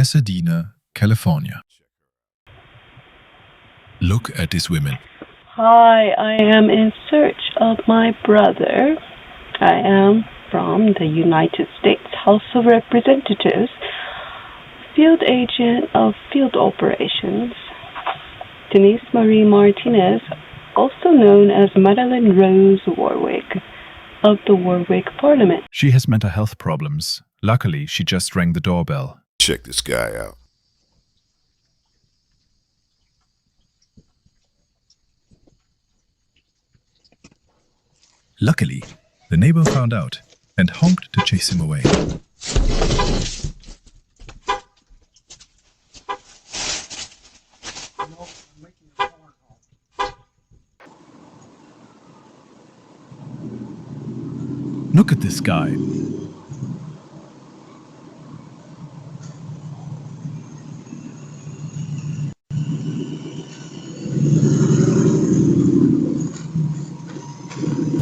Pasadena, California. Look at these women. Hi, I am in search of my brother. I am from the United States House of Representatives, field agent of field operations. Denise Marie Martinez, also known as Madeline Rose Warwick, of the Warwick Parliament. She has mental health problems. Luckily, she just rang the doorbell. Check this guy out. Luckily, the neighbor found out and honked to chase him away. Look at this guy.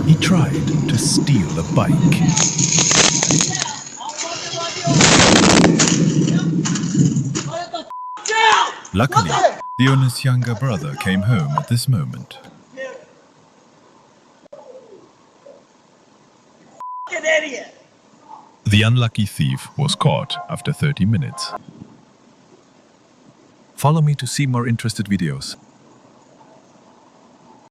He tried to steal a bike. Luckily, the owner's younger brother came home at this moment. Idiot! The unlucky thief was caught after 30 minutes. Follow me to see more interested videos.